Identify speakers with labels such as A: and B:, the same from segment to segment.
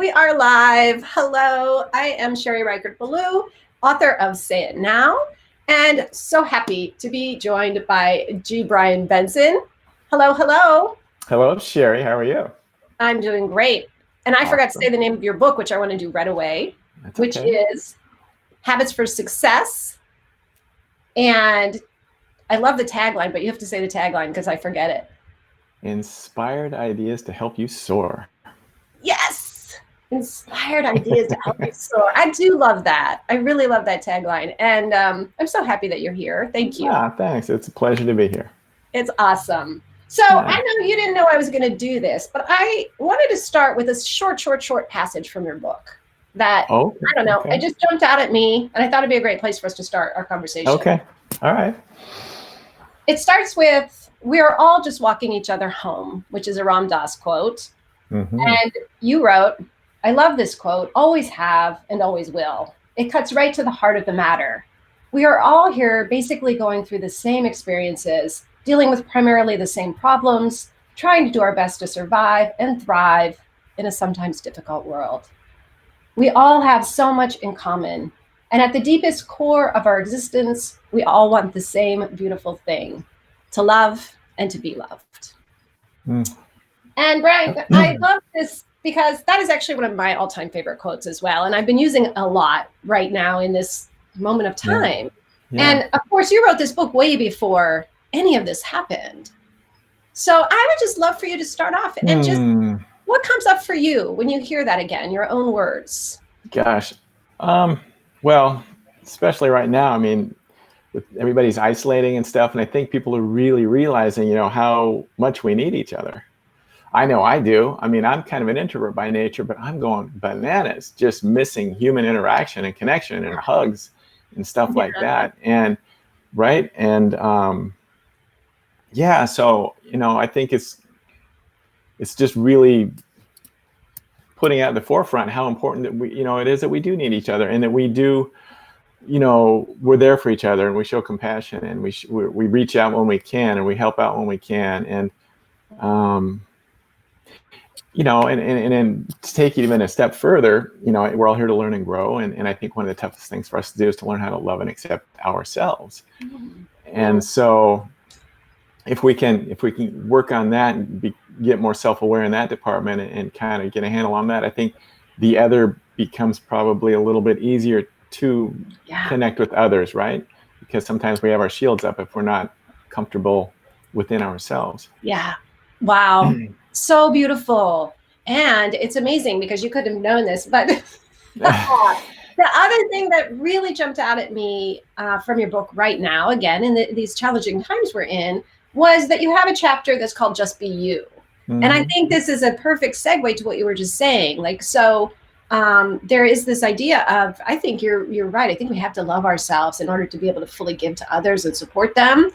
A: We are live. Hello, I am Richert, Belul, author of Say It Now, and so happy to be joined by G.Brian Benson. Hello, hello.
B: Hello, Sherry. How are you?
A: I'm doing great. And I forgot to say the name of your book, which I want to do right away, which is Habits for Success. And I love the tagline, but you have to say the tagline because I forget it.
B: Inspired ideas to help you soar.
A: Yes. Inspired ideas to help you soar. I do love that. I really love that tagline. And I'm so happy that you're here. Thank you.
B: Thanks. It's a pleasure to be here.
A: It's awesome. So I know you didn't know I was going to do this, but I wanted to start with a short passage from your book that, I don't know, it just jumped out at me, and I thought it'd be a great place for us to start our conversation.
B: Okay. All right.
A: It starts with, "We are all just walking each other home," which is a Ram Dass quote. Mm-hmm. And you wrote, "I love this quote, always have and always will. It cuts right to the heart of the matter. We are all here basically going through the same experiences, dealing with primarily the same problems, trying to do our best to survive and thrive in a sometimes difficult world. We all have so much in common. And at the deepest core of our existence, we all want the same beautiful thing, to love and to be loved." And Brian, I love this because that is actually one of my all-time favorite quotes as well. And I've been using it a lot right now in this moment of time. Yeah. And of course, you wrote this book way before any of this happened. So I would just love for you to start off and just, what comes up for you when you hear that again, your own words?
B: Gosh. Well, especially right now, I mean, everybody's isolating and stuff. And I think people are really realizing, how much we need each other. I know I do. I mean, I'm kind of an introvert by nature, but I'm going bananas, just missing human interaction and connection and hugs and stuff like that. And right. And so, I think it's just really putting out at the forefront how important that we, it is that we do need each other, and that we do, we're there for each other, and we show compassion, and we reach out when we can, and we help out when we can. And, and then to take it even a step further, we're all here to learn and grow. And I think one of the toughest things for us to do is to learn how to love and accept ourselves. And so if we can work on that and get more self-aware in that department and kind of get a handle on that, I think the other becomes probably a little bit easier to connect with others, right? Because sometimes we have our shields up if we're not comfortable within ourselves.
A: Yeah. Wow. So beautiful. And it's amazing because you couldn't have known this, but the other thing that really jumped out at me from your book right now, again, in these challenging times we're in, was that you have a chapter that's called Just Be You. Mm-hmm. And I think this is a perfect segue to what you were just saying. There is this idea of, I think you're right. I think we have to love ourselves in order to be able to fully give to others and support them.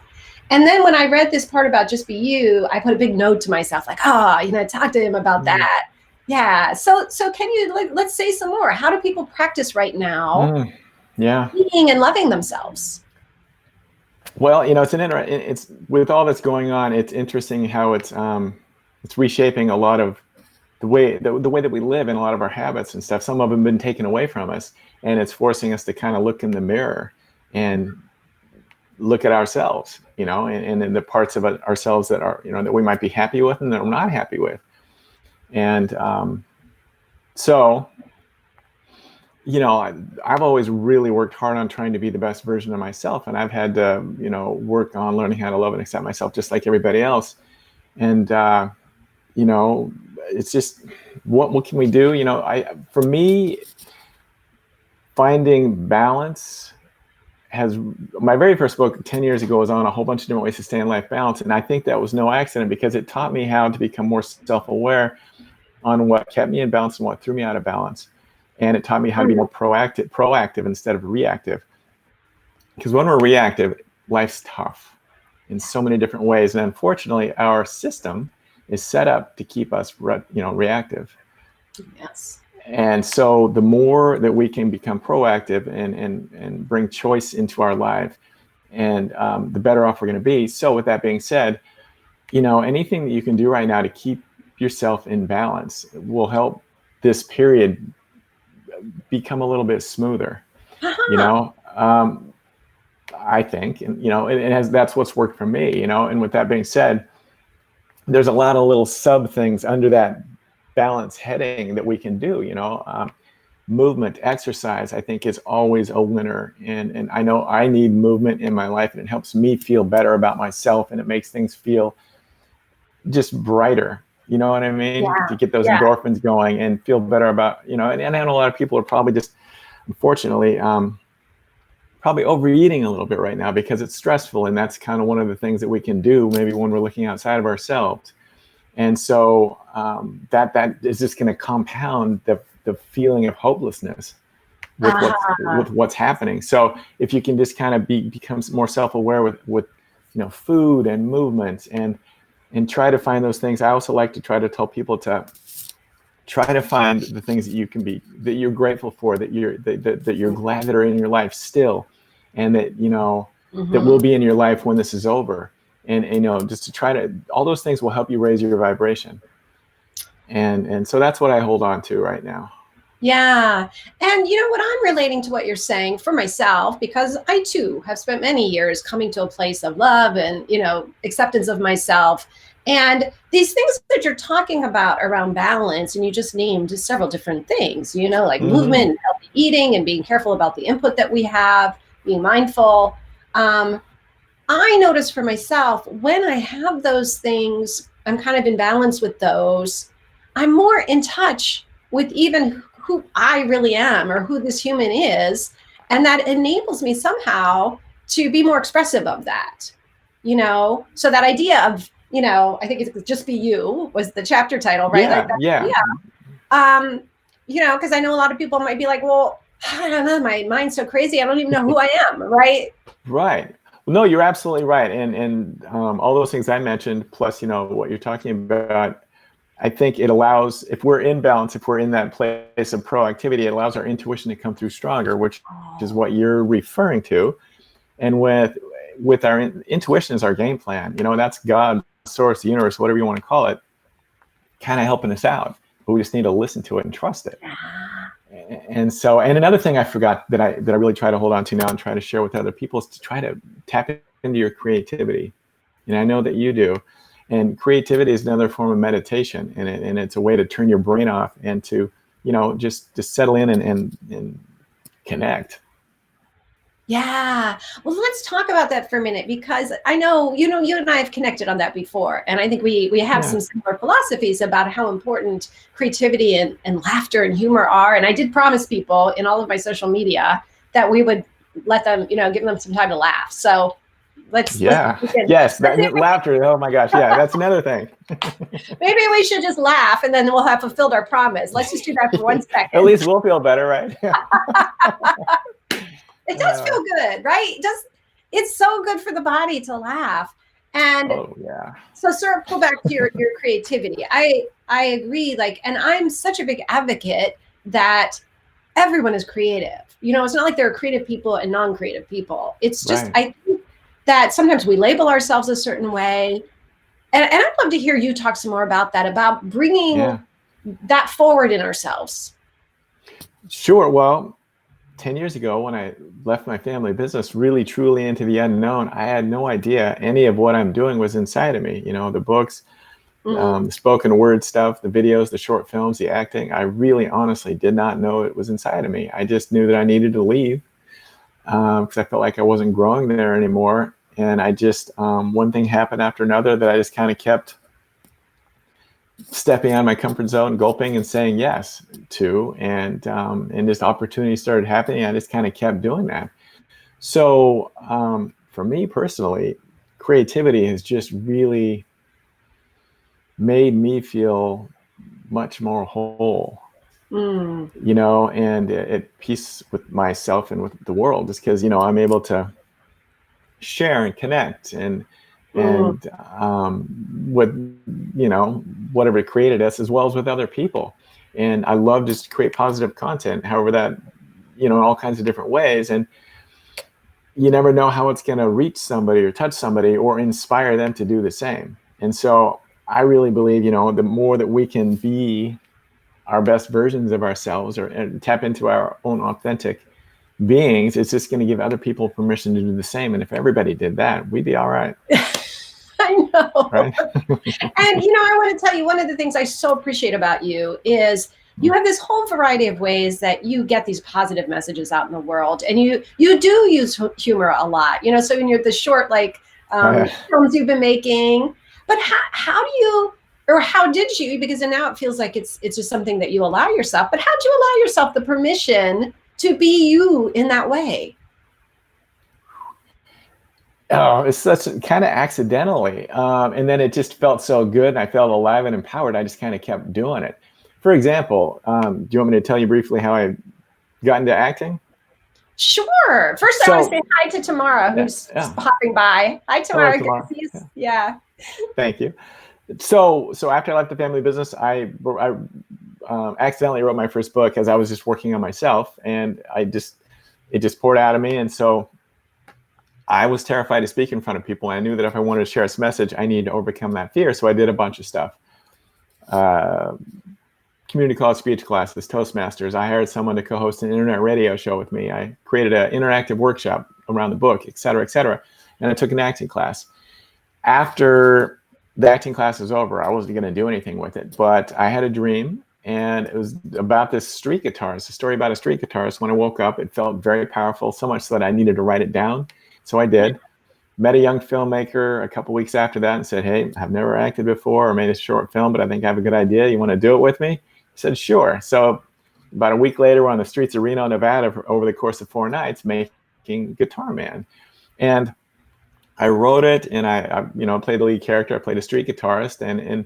A: And then when I read this part about Just Be You, I put a big note to myself, talk to him about that. Yeah. So can you, let's say some more. How do people practice right now? Being and loving themselves?
B: Well, it's with all that's going on, it's interesting how it's reshaping a lot of the way that we live, and a lot of our habits and stuff. Some of them have been taken away from us, and it's forcing us to kind of look in the mirror and look at ourselves, and in the parts of ourselves that are, that we might be happy with and that we're not happy with. And I've always really worked hard on trying to be the best version of myself. And I've had to, work on learning how to love and accept myself just like everybody else. And, it's just, what can we do? For me, finding balance my very first book 10 years ago was on a whole bunch of different ways to stay in life balance. And I think that was no accident, because it taught me how to become more self-aware on what kept me in balance and what threw me out of balance. And it taught me how to be more proactive instead of reactive. Because when we're reactive, life's tough in so many different ways. And unfortunately, our system is set up to keep us, reactive.
A: Yes.
B: And so the more that we can become proactive and bring choice into our life, and the better off we're going to be. So with that being said, anything that you can do right now to keep yourself in balance will help this period become a little bit smoother. I think, and that's what's worked for me, and with that being said, there's a lot of little sub things under that balance heading that we can do. Movement, exercise, I think is always a winner, and I know I need movement in my life, and it helps me feel better about myself, and it makes things feel just brighter. You know what I mean?
A: Yeah.
B: To get those endorphins going and feel better about, and I know a lot of people are probably just, unfortunately, probably overeating a little bit right now because it's stressful, and that's kind of one of the things that we can do maybe when we're looking outside of ourselves. And so that is just going to compound the feeling of hopelessness with what's happening. So if you can just kind of become more self-aware with food and movement and try to find those things. I also like to try to tell people to try to find the things that you can be, that you're grateful for, that you're glad that are in your life still, and that that will be in your life when this is over. And just to try to, all those things will help you raise your vibration. And so that's what I hold on to right now.
A: Yeah. And what I'm relating to what you're saying for myself, because I too have spent many years coming to a place of love and, acceptance of myself. And these things that you're talking about around balance, and you just named several different things, like movement and healthy eating and being careful about the input that we have, being mindful. I notice for myself, when I have those things, I'm kind of in balance with those, I'm more in touch with even who I really am or who this human is. And that enables me somehow to be more expressive of that, so that idea of, I think it's Just Be You was the chapter title, right?
B: Yeah.
A: Because I know a lot of people might be like, well, I don't know, my mind's so crazy, I don't even know who I am, right?
B: Right. Well, no, you're absolutely right. And all those things I mentioned, plus, what you're talking about, I think it allows, if we're in balance, if we're in that place of proactivity, it allows our intuition to come through stronger, which is what you're referring to. And with our intuition is our game plan, that's God, source, the universe, whatever you want to call it, kind of helping us out. But we just need to listen to it and trust it. And so, and another thing I forgot that I really try to hold on to now and try to share with other people is to try to tap into your creativity. And I know that you do. And creativity is another form of meditation, and it's a way to turn your brain off and to, just settle in and connect.
A: Yeah. Well, let's talk about that for a minute, because I know, you and I have connected on that before. And I think we have some similar philosophies about how important creativity and laughter and humor are. And I did promise people in all of my social media that we would let them, give them some time to laugh. So let's
B: laughter. Oh my gosh. Yeah, that's another thing.
A: Maybe we should just laugh, and then we'll have fulfilled our promise. Let's just do that for 1 second.
B: At least we'll feel better, right?
A: It does feel good, right? It's so good for the body to laugh. And so circle back to your creativity. I agree, and I'm such a big advocate that everyone is creative. It's not like there are creative people and non-creative people. It's just, I think that sometimes we label ourselves a certain way. And I'd love to hear you talk some more about that, about bringing that forward in ourselves.
B: Sure. Well, 10 years ago, when I left my family business really truly into the unknown, I had no idea any of what I'm doing was inside of me. The books, the spoken word stuff, the videos, the short films, the acting. I really honestly did not know it was inside of me. I just knew that I needed to leave because I felt like I wasn't growing there anymore. And I just, one thing happened after another that I just kind of kept stepping out of my comfort zone, gulping and saying yes to, and just opportunities started happening. I just kind of kept doing that. So for me personally, creativity has just really made me feel much more whole, and at peace with myself and with the world, just because, I'm able to share and connect and with, whatever created us, as well as with other people. And I love just to create positive content, however that, in all kinds of different ways. And you never know how it's going to reach somebody or touch somebody or inspire them to do the same. And so I really believe, the more that we can be our best versions of ourselves and tap into our own authentic beings, it's just going to give other people permission to do the same. And if everybody did that, we'd be all right.
A: I know.
B: Right?
A: And, you know, I want to tell you, one of the things I so appreciate about you is you have this whole variety of ways that you get these positive messages out in the world. And you do use humor a lot, you know, so in the short, like, films you've been making, but how do you, or how did you, because now it feels like it's just something that you allow yourself, but how do you allow yourself the permission to be you in that way?
B: Oh, it's such kind of accidentally. And then it just felt so good. And I felt alive and empowered. I just kind of kept doing it. For example, do you want me to tell you briefly how I got into acting?
A: Sure. First, I want to say hi to Tamara, who's hopping by. Hi, Tamara. Good to see you. Yeah.
B: Thank you. So after I left the family business, I accidentally wrote my first book as I was just working on myself, and it just poured out of me. And so I was terrified to speak in front of people. And I knew that if I wanted to share this message, I needed to overcome that fear. So I did a bunch of stuff. Community college speech classes, Toastmasters. I hired someone to co-host an internet radio show with me. I created an interactive workshop around the book, et cetera, et cetera. And I took an acting class. After the acting class was over, I wasn't going to do anything with it. But I had a dream, and it was about this street guitarist, a story about a street guitarist. When I woke up, it felt very powerful, so much so that I needed to write it down. So I did. Met a young filmmaker a couple weeks after that and said, hey, I've never acted before or made a short film, but I think I have a good idea. You want to do it with me? He said, sure. So about a week later, we're on the streets of Reno, Nevada over the course of 4 nights making Guitar Man. And I wrote it, and I played the lead character. I played a street guitarist, and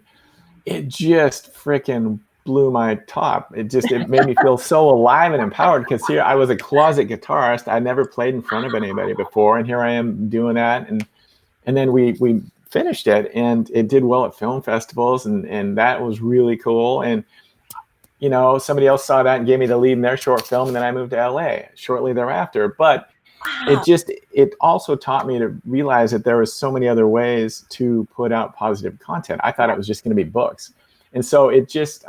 B: it just freaking blew my top. It made me feel so alive and empowered, because here I was a closet guitarist. I never played in front of anybody before, and here I am doing that. And then we finished it, and it did well at film festivals, and that was really cool. And somebody else saw that and gave me the lead in their short film, and then I moved to LA shortly thereafter. But it also taught me to realize that there was so many other ways to put out positive content. I thought it was just going to be books. And so it just,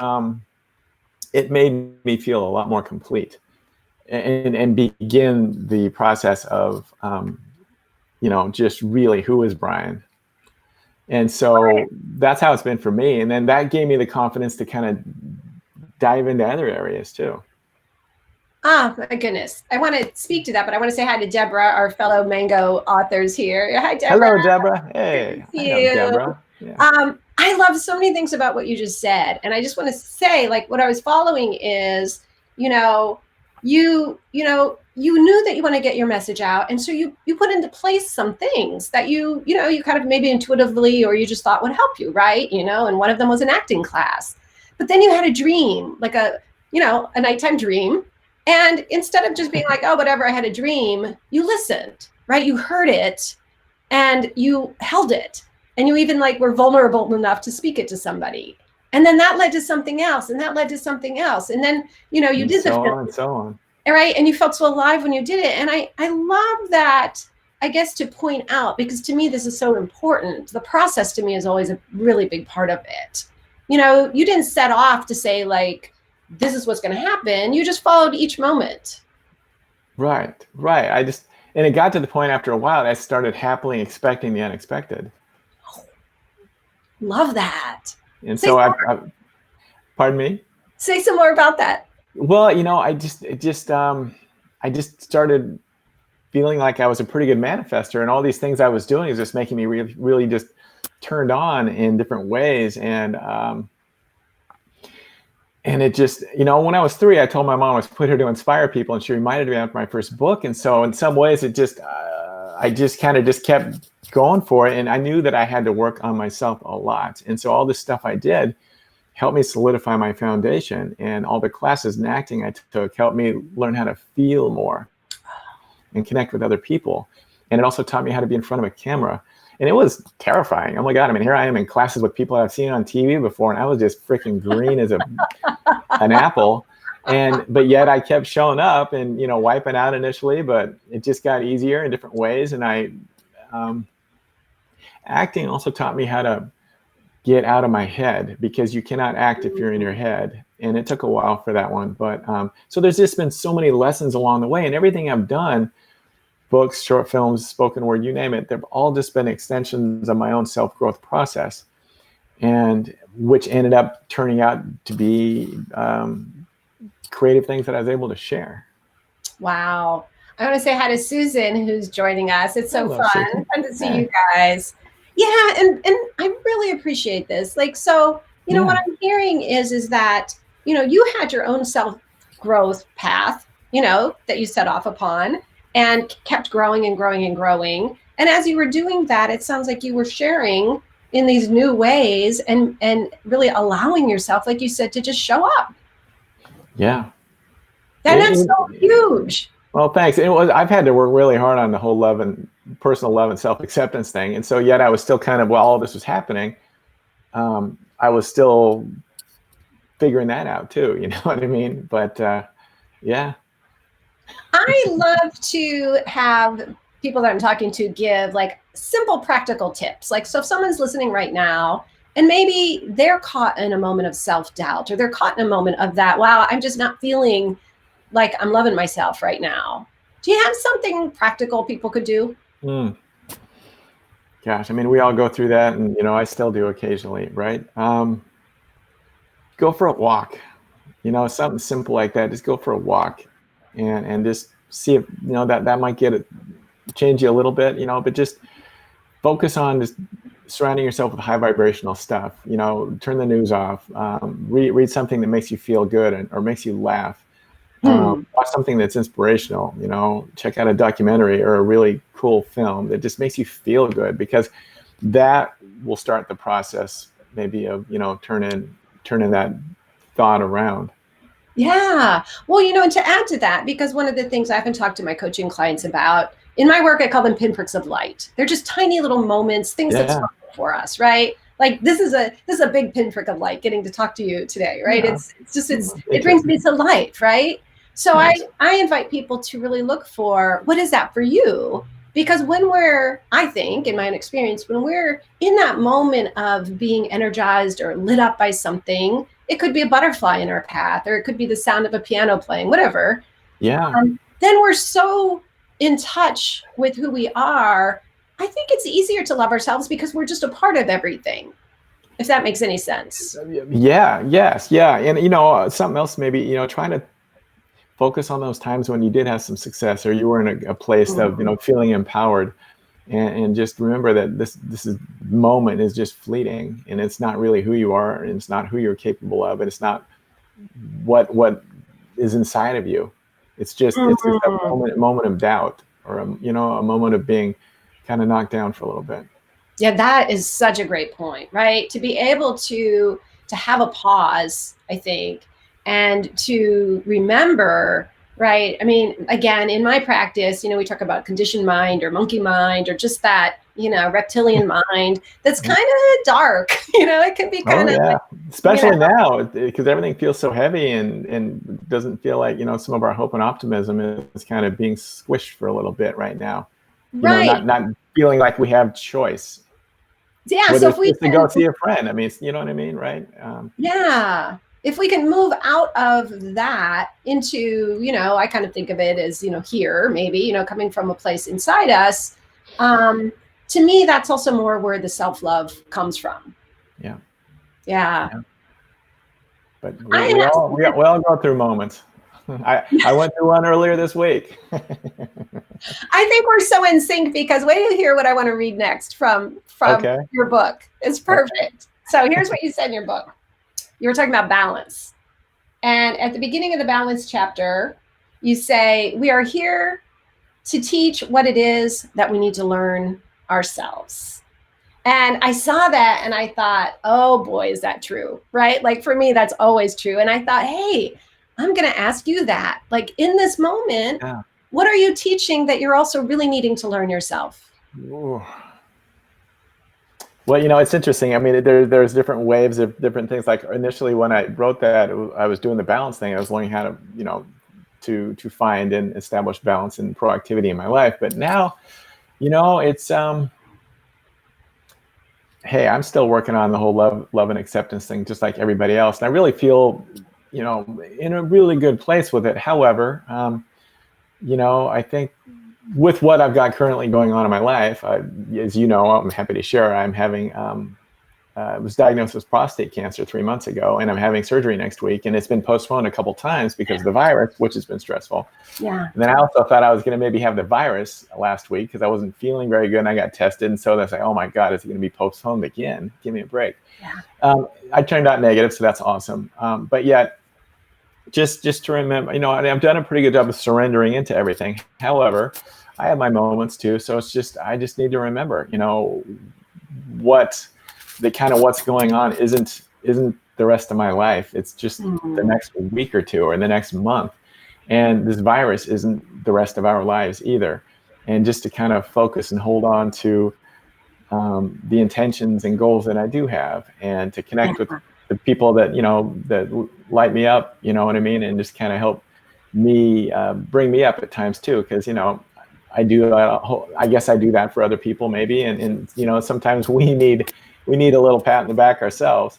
B: it made me feel a lot more complete and begin the process of, just really, who is Brian? And so that's how it's been for me. And then that gave me the confidence to kind of dive into other areas too.
A: Oh, my goodness. I want to speak to that, but I want to say hi to Deborah, our fellow Mango authors here. Hi, Deborah.
B: Hello, Deborah. Hey.
A: Hi, Deborah. Yeah. I love so many things about what you just said. And I just want to say, like, what I was following is, you knew that you want to get your message out. And so you put into place some things that you kind of maybe intuitively, or you just thought would help you, right? And one of them was an acting class. But then you had a dream, like a nighttime dream. And instead of just being like, oh, whatever, I had a dream, you listened, right? You heard it and you held it. And you even were vulnerable enough to speak it to somebody. And then that led to something else, and that led to something else. And then, you did the film.
B: And so on.
A: Right. And you felt so alive when you did it. And I love that, I guess, to point out, because to me, this is so important. The process to me is always a really big part of it. You didn't set off to say, this is what's going to happen. You just followed each moment.
B: Right. And it got to the point after a while that I started happily expecting the unexpected.
A: Love that.
B: And so I pardon me?
A: Say some more about that.
B: Well, I just started feeling like I was a pretty good manifester, and all these things I was doing is just making me really, really just turned on in different ways. And it just, when I was 3, I told my mom I was put here to inspire people, and she reminded me of my first book. And so in some ways it just, I just kind of kept going for it. And I knew that I had to work on myself a lot. And so all this stuff I did helped me solidify my foundation, and all the classes in acting I took helped me learn how to feel more and connect with other people. And it also taught me how to be in front of a camera. And it was terrifying. Oh my God. I mean, here I am in classes with people I've seen on TV before, and I was just freaking green as an apple. But yet I kept showing up and, wiping out initially, but it just got easier in different ways. And acting also taught me how to get out of my head, because you cannot act if you're in your head. And it took a while for that one. But so there's just been so many lessons along the way, and everything I've done, books, short films, spoken word, you name it, they've all just been extensions of my own self-growth process, and which ended up turning out to be creative things that I was able to share.
A: Wow. I want to say hi to Susan, who's joining us. It's so fun to see you guys. Yeah, and I really appreciate this. Like, so, you know, what I'm hearing is that, you know, you had your own self-growth path, you know, that you set off upon and kept growing and growing and growing. And as you were doing that, it sounds like you were sharing in these new ways and really allowing yourself, like you said, to just show up.
B: Yeah.
A: And that's so huge.
B: Well, thanks. I've had to work really hard on the whole personal love and self-acceptance thing. And so yet I was still kind of, while all this was happening, I was still figuring that out too. You know what I mean? But yeah.
A: I love to have people that I'm talking to give like simple practical tips. Like, so if someone's listening right now and maybe they're caught in a moment of self-doubt, or they're caught in a moment of that, wow, I'm just not feeling like I'm loving myself right now. Do you have something practical people could do?
B: Gosh, I mean, we all go through that, and you know, I still do occasionally, right? Go for a walk. You know, something simple like that. Just go for a walk, and just see if, you know, that might change you a little bit, you know. But just focus on just surrounding yourself with high vibrational stuff. You know, turn the news off. Read something that makes you feel good or makes you laugh. Watch something that's inspirational, you know, check out a documentary or a really cool film that just makes you feel good, because that will start the process maybe of, you know, turning that thought around.
A: Yeah. Well, you know, and to add to that, because one of the things I often talk to my coaching clients about in my work, I call them pinpricks of light. They're just tiny little moments, things that sparkle for us, right? Like this is a big pinprick of light getting to talk to you today, right?
B: Yeah.
A: It brings me to life, right? So nice. I invite people to really look for, what is that for you? Because when I think in my own experience, when we're in that moment of being energized or lit up by something, it could be a butterfly in our path, or it could be the sound of a piano playing, whatever.
B: Yeah.
A: Then we're so in touch with who we are. I think it's easier to love ourselves because we're just a part of everything, if that makes any sense.
B: Yeah. Yes. Yeah. And, you know, something else, maybe, you know, trying to focus on those times when you did have some success, or you were in a place of, you know, feeling empowered, and just remember that this moment is just fleeting, and it's not really who you are, and it's not who you're capable of, and it's not what is inside of you. It's just it's just a moment of doubt, or a moment of being kind of knocked down for a little bit.
A: Yeah, that is such a great point, right? To be able to have a pause, I think, and to remember, right? I mean, again, in my practice, you know, we talk about conditioned mind or monkey mind, or just that, you know, reptilian mind that's kind of dark, you know, it can be kind of,
B: especially, you know, now, because everything feels so heavy and doesn't feel like, you know, some of our hope and optimism is kind of being squished for a little bit right now.
A: Right.
B: You know, not feeling like we have choice.
A: Yeah.
B: Whether so if we can go see a friend, I mean, you know what I mean? Right.
A: Yeah. If we can move out of that into, you know, I kind of think of it as, you know, here, maybe, you know, coming from a place inside us, to me, that's also more where the self-love comes from.
B: Yeah.
A: Yeah.
B: But we all go through moments. I went through one earlier this week.
A: I think we're so in sync, because wait till you hear what I want to read next from your book. It's perfect. Okay. So here's what you said in your book. You were talking about balance. And at the beginning of the balance chapter, you say, we are here to teach what it is that we need to learn ourselves. And I saw that and I thought, oh boy, is that true, right? Like for me, that's always true. And I thought, hey, I'm going to ask you that. Like in this moment, what are you teaching that you're also really needing to learn yourself?
B: Ooh. Well, you know, it's interesting. I mean, there's different waves of different things. Like initially when I wrote that, I was doing the balance thing. I was learning how to, you know, to find and establish balance and proactivity in my life. But now, you know, it's, hey, I'm still working on the whole love and acceptance thing, just like everybody else. And I really feel in a really good place with it. However, I think with what I've got currently going on in my life, as you know, I'm happy to share, I'm having, I was diagnosed with prostate cancer 3 months ago, and I'm having surgery next week, and it's been postponed a couple times because of the virus, which has been stressful.
A: Yeah.
B: And then I also thought I was going to maybe have the virus last week because I wasn't feeling very good, and I got tested. And so that's like, oh my God, is it going to be postponed again? Give me a break.
A: Yeah.
B: I turned out negative, so that's awesome. But yet, just to remember, I've done a pretty good job of surrendering into everything. However, I have my moments too. So I just need to remember, what's going on isn't the rest of my life. It's just the next week or two or the next month. And this virus isn't the rest of our lives either. And just to kind of focus and hold on to the intentions and goals that I do have, and to connect with the people that, that light me up, you know what I mean? And just kind of help me, bring me up at times too. Cause I guess I do that for other people maybe. And sometimes we need a little pat in the back ourselves,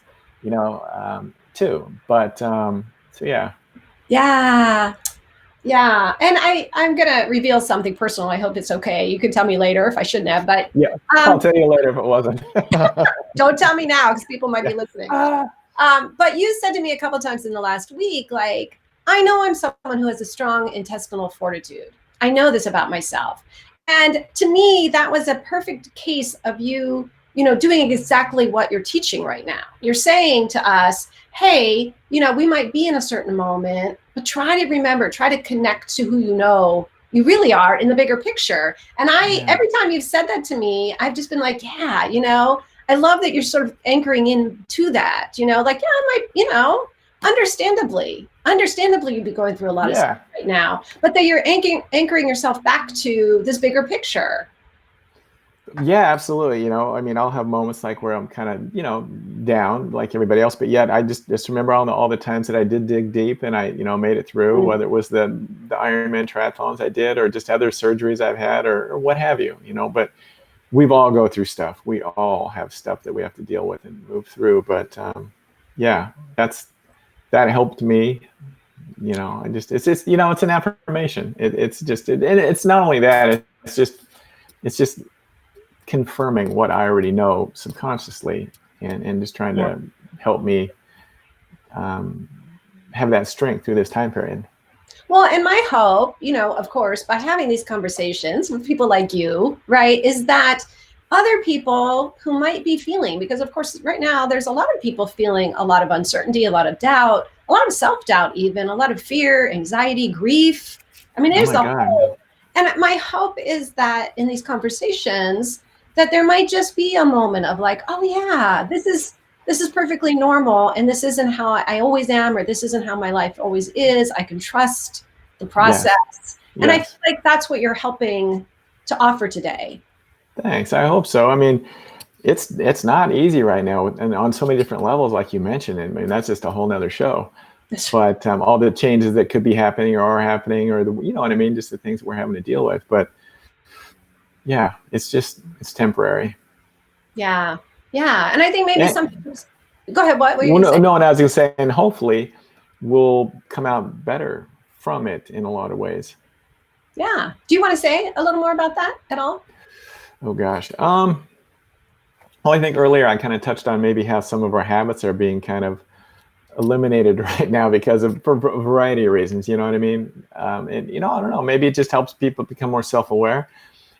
B: too. But, so yeah.
A: Yeah. Yeah. And I'm going to reveal something personal. I hope it's okay. You can tell me later if I shouldn't have, but
B: yeah, I'll tell you later if it wasn't.
A: Don't tell me now, because people might be listening. But you said to me a couple of times in the last week, like, I know I'm someone who has a strong intestinal fortitude. I know this about myself. And to me, that was a perfect case of you doing exactly what you're teaching right now. You're saying to us, hey, we might be in a certain moment, but try to remember, try to connect to who you really are in the bigger picture. And every time you've said that to me, I've just been like, yeah, I love that you're sort of anchoring into that, like, yeah, I might, understandably you'd be going through a lot of stuff right now, but that you're anchoring yourself back to this bigger picture.
B: Yeah, absolutely. I'll have moments like where I'm kind of, down like everybody else, but yet I just remember all the times that I did dig deep and I, made it through, whether it was the Ironman triathlons I did or just other surgeries I've had or what have you, but we've all go through stuff. We all have stuff that we have to deal with and move through. But that helped me. It's an affirmation. And it's not only that. It's just confirming what I already know subconsciously, and just trying to help me have that strength through this time period.
A: Well, and my hope, of course, by having these conversations with people like you, right, is that other people who might be feeling, because of course, right now, there's a lot of people feeling a lot of uncertainty, a lot of doubt, a lot of self-doubt, even a lot of fear, anxiety, grief. I mean, there's and my hope is that in these conversations, that there might just be a moment of like, oh yeah, this is perfectly normal, and this isn't how I always am, or this isn't how my life always is. I can trust the process. Yes. And I feel like that's what you're helping to offer today.
B: Thanks. I hope so. I mean, it's not easy right now, and on so many different levels, like you mentioned. I mean, that's just a whole nother show. But all the changes that could be happening or are happening, or you know what I mean, just the things that we're having to deal with. But yeah, it's temporary.
A: Yeah. Yeah. And I think maybe sometimes, go ahead. What were you
B: saying? No, and I was going to say, and hopefully we'll come out better from it in a lot of ways.
A: Yeah. Do you want to say a little more about that at all?
B: Oh gosh. Well, I think earlier I kind of touched on maybe how some of our habits are being kind of eliminated right now for a variety of reasons, you know what I mean? And I don't know, maybe it just helps people become more self-aware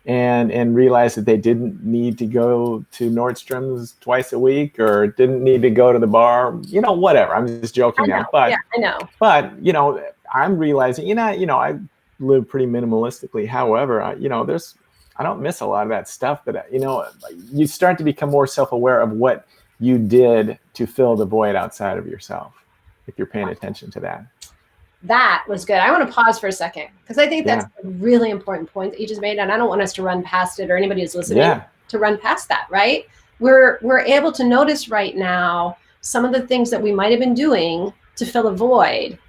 B: and realize that they didn't need to go to Nordstrom's twice a week, or didn't need to go to the bar, whatever. I'm just joking now. But
A: yeah, I know.
B: But I'm realizing, I live pretty minimalistically. However, I don't miss a lot of that stuff that, you start to become more self-aware of what you did to fill the void outside of yourself, if you're paying attention to that.
A: That was good. I want to pause for a second, because I think that's a really important point that you just made, and I don't want us to run past it, or anybody who's listening to run past that, right? We're able to notice right now some of the things that we might have been doing to fill a void.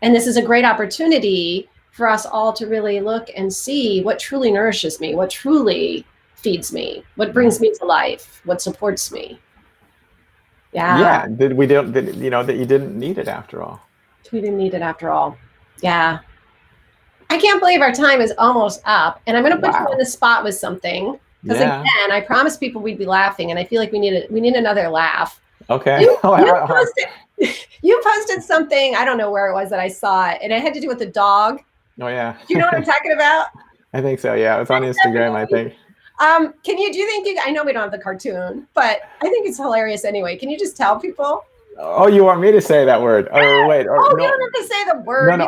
A: And this is a great opportunity for us all to really look and see what truly nourishes me, what truly feeds me, what brings me to life, what supports me. Yeah.
B: Yeah. That you didn't need it after all.
A: We didn't need it after all. Yeah. I can't believe our time is almost up, and I'm going to put you on the spot with something because again, I promised people we'd be laughing, and I feel like we need another laugh.
B: Okay.
A: You posted something, I don't know where it was that I saw it, and it had to do with the dog.
B: Oh yeah.
A: Do you know what I'm talking about?
B: I think so. Yeah, it's on Instagram. I think.
A: Do you think I know we don't have the cartoon, but I think it's hilarious anyway. Can you just tell people?
B: Oh, you want me to say that word? Or wait, or
A: no.
B: You
A: don't have to say the word.
B: No.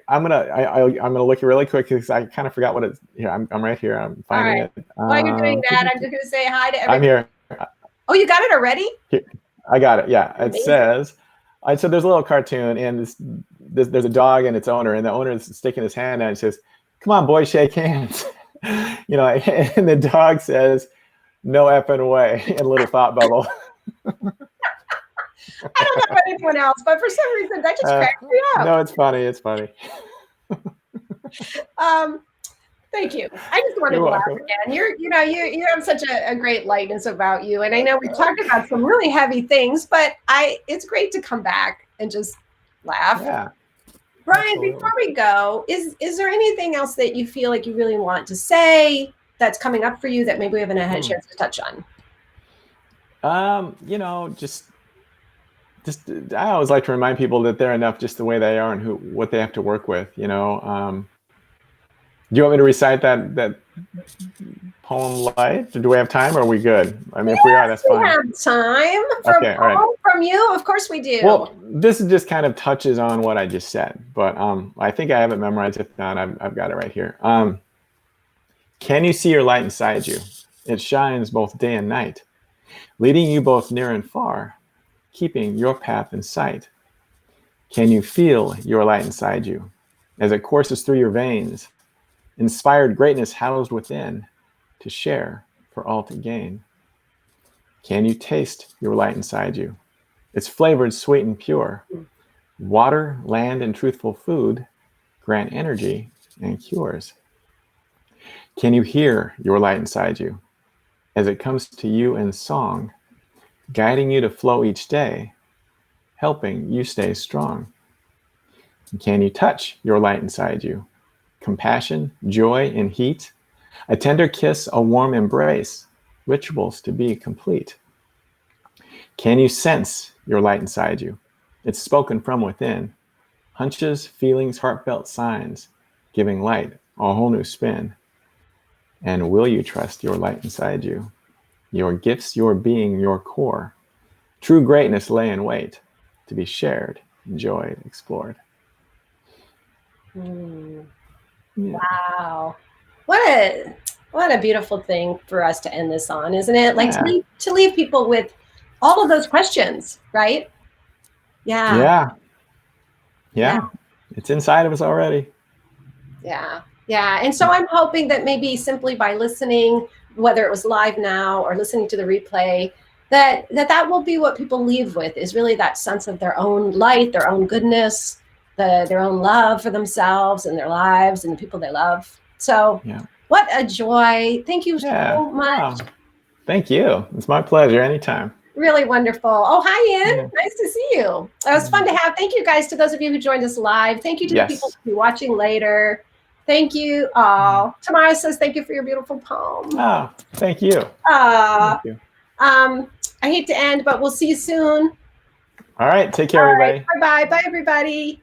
B: I'm gonna look really quick because I kind of forgot what it's. Here, I'm right here. I'm finding it.
A: While you're doing that, I'm just gonna say hi to everybody.
B: I'm here.
A: Oh, you got it already?
B: Here, I got it. Yeah, it says. So there's a little cartoon, and there's a dog and its owner, and the owner is sticking his hand out and says, "Come on, boy, shake hands." And the dog says, "No effing way," in a little thought bubble.
A: I don't know about anyone else, but for some reason that just cracks me up.
B: No, it's funny. It's funny.
A: Thank you. I just wanted to laugh again. You have such a great lightness about you, and I know we talked about some really heavy things, but it's great to come back and just laugh.
B: Yeah.
A: Brian,
B: Absolutely.
A: before we go, is there anything else that you feel like you really want to say that's coming up for you that maybe we haven't had a chance to touch on?
B: Just I always like to remind people that they're enough just the way they are and what they have to work with. Do you want me to recite that poem light? Do we have time, or are we good? I mean, if we are, that's fine.
A: We have time for a poem from you. Of course we do.
B: Well, this just kind of touches on what I just said, but I think I have it memorized. If not, I've got it right here. Can you see your light inside you? It shines both day and night, leading you both near and far, keeping your path in sight. Can you feel your light inside you as it courses through your veins, inspired greatness housed within, to share for all to gain? Can you taste your light inside you? It's flavored, sweet, and pure. Water, land, and truthful food grant energy and cures. Can you hear your light inside you as it comes to you in song, guiding you to flow each day, helping you stay strong? And can you touch your light inside you? Compassion, joy, and heat, a tender kiss, a warm embrace, rituals to be complete. Can you sense your light inside you? It's spoken from within, hunches, feelings, heartfelt signs, giving light a whole new spin. And will you trust your light inside you? Your gifts, your being, your core. True greatness lay in wait to be shared, enjoyed, explored.
A: Yeah. Wow. What a beautiful thing for us to end this on, isn't it? Like to leave people with all of those questions, right? Yeah.
B: It's inside of us already.
A: Yeah. And so I'm hoping that maybe simply by listening, whether it was live now or listening to the replay, that will be what people leave with, is really that sense of their own light, their own goodness, their own love for themselves and their lives and the people they love. So what a joy. Thank you so much.
B: Oh, thank you. It's my pleasure. Anytime.
A: Really wonderful. Oh, hi, Ian. Nice to see you. It was fun to have. Thank you, guys, to those of you who joined us live. Thank you to the people who will be watching later. Thank you all. Tamara says thank you for your beautiful poem.
B: Oh, thank you.
A: Thank you. I hate to end, but we'll see you soon.
B: All right. Take care, everybody.
A: Bye-bye. Bye, everybody.